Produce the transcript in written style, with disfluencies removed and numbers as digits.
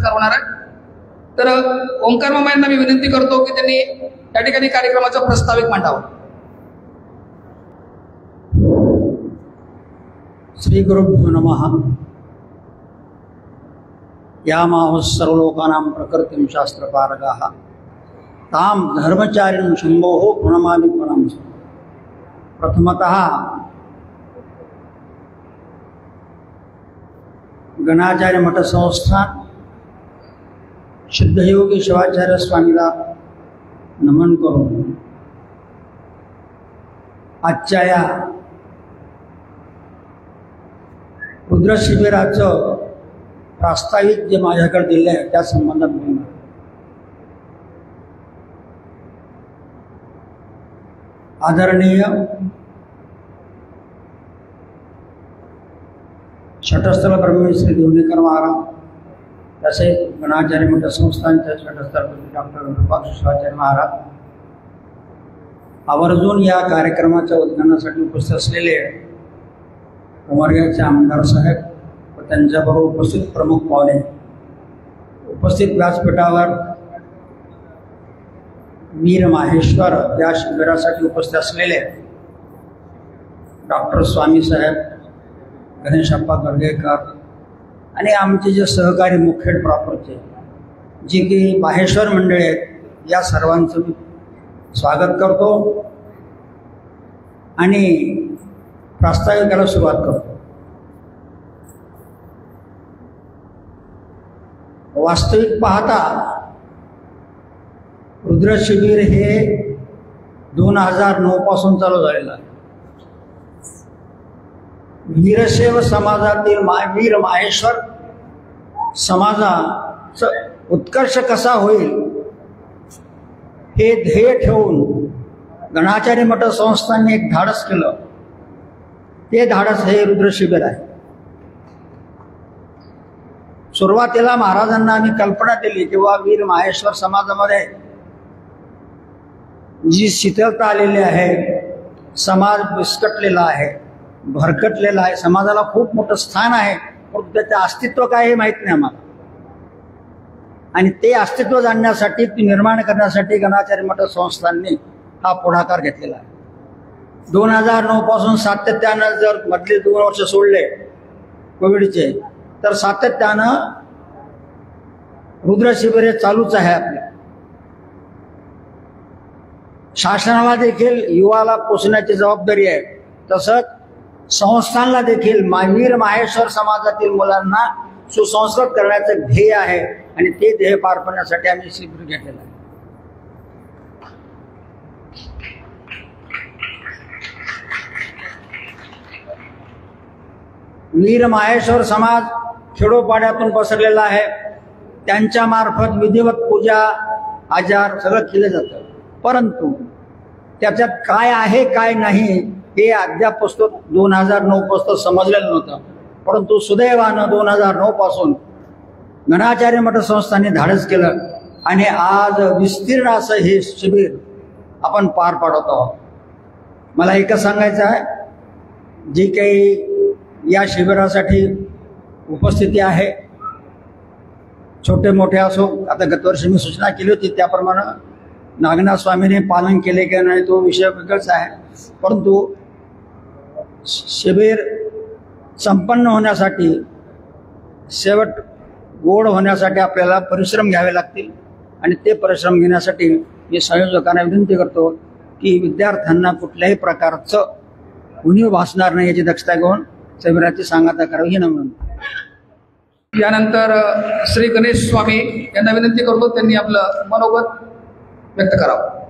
सत्कार होणार आहे। तर ओंकार मामा यांना मी विनंती करतो की त्यांनी या ठिकाणी कार्यक्रमाचं प्रस्ताविक मांडावं। श्री गुरुभ्यो नमः। यामाहुः सर्वलोकानां प्रकृतिं शास्त्रपारगाः तां धर्मचारिणीं शम्भोः प्रणमामि पुनः। प्रथमतः गणाचार्य मठ संस्थान सिद्धयोगी शिवाचार्य स्वामीला नमन करून आजच्या या रुद्र शिबिराचं प्रास्ताविक जे माझ्याकडे दिले आहे त्या संबंधात बोलणार। आदरणीय छठस्थल ब्रह्मश्री देवणीकर महाराज तसेच गणाचार्य मठ संस्थानचे छठस्थल डॉक्टर विरूपाक्ष शिवाचार्य महाराज आवर्जून या कार्यक्रमाच्या उद्घाटनासाठी उपस्थित असलेले उमरग्याचे आमदार साहेब व त्यांच्याबरोबर उपस्थित प्रमुख पाहुणे, उपस्थित व्यासपीठावर वीर माहेश्वर या शिबिरासाठी उपस्थित असलेले डॉक्टर स्वामी साहेब, गणेशप्पा गर्गेकर आणि आमचे जे सहकारी मुखेड प्रॉपरचे जी की माहेश्वर मंडळी आहेत, या सर्वांचं मी स्वागत करतो आणि प्रास्ताविकाला सुरुवात करतो। वास्तविक पाहता रुद्र शिबिर हे 2009 पासून चालू झालेलं आहे। वीरशैव समाजातील वीर माहेश्वर समाजाचा उत्कर्ष कसा होईल हे ध्येय ठेवून गणाचार्य मठ संस्थांनी एक धाडस केलं। ते धाडस हे रुद्र शिबिर आहे। सुरुवातीला महाराजांना आम्ही कल्पना दिली किंवा वीर माहेश्वर समाजामध्ये जी शिथिलता आलेली आहे, समाज विस्कटलेला आहे, भरकटलेला आहे, समाजाला खूप मोठं स्थान आहे, परंतु त्याचं अस्तित्व काय हे माहीत नाही आम्हाला। आणि ते अस्तित्व जाणण्यासाठी, ती निर्माण करण्यासाठी गणाचार्य मठ संस्थांनी हा पुढाकार घेतलेला आहे। 2009 पासून सातत्यानं जर मधले 2 वर्ष सोडले कोविडचे, तर सातत्यानं रुद्र शिबिर हे चालूच आहे। आपल्या शासनाला देखील युवाला पोचण्याची जबाबदारी आहे, तसंच संस्थांना देखील वीर माहेश्वर समाजातील मुलांना सुसंस्कृत करण्याचं ध्येय आहे आणि ते ध्येय पार पाडण्यासाठी आम्ही शिबिर घेतलेलं आहे। वीर माहेश्वर समाज खेडोपाड्यातून पसरलेला आहे। त्यांच्या मार्फत विधिवत पूजा आचार सगळं केलं जातं, परंतु त्याच्यात काय आहे काय नाही हे अद्याप 2009 पासून समजलेलं नव्हतं। परंतु सुदैवानं 2009 पासून गणाचार्य मठ संस्थांनी धाडस केलं आणि आज विस्तीर्ण असं हे शिबिर आपण पार पाडत आहोत। मला एकच सांगायचं आहे, जी काही या शिबिरासाठी उपस्थिती आहे, छोटे मोठे असो, आता गतवर्षी मी सूचना केली होती त्याप्रमाणे नागनाथ स्वामीने पालन केले की नाही तो विषय वेगळाच आहे, परंतु शिबिर संपन्न होण्यासाठी, शेवट गोड होण्यासाठी आपल्याला परिश्रम घ्यावे लागतील आणि ते परिश्रम घेण्यासाठी मी संयोजकांना विनंती करतो की विद्यार्थ्यांना कुठल्याही प्रकारचं उणीव भासणार नाही याची दक्षता घेऊन शिबिराची सांगता करावी ही नम्र। यानंतर श्री गणेश स्वामी यांना विनंती करतो त्यांनी आपलं मनोगत व्यक्त करावं।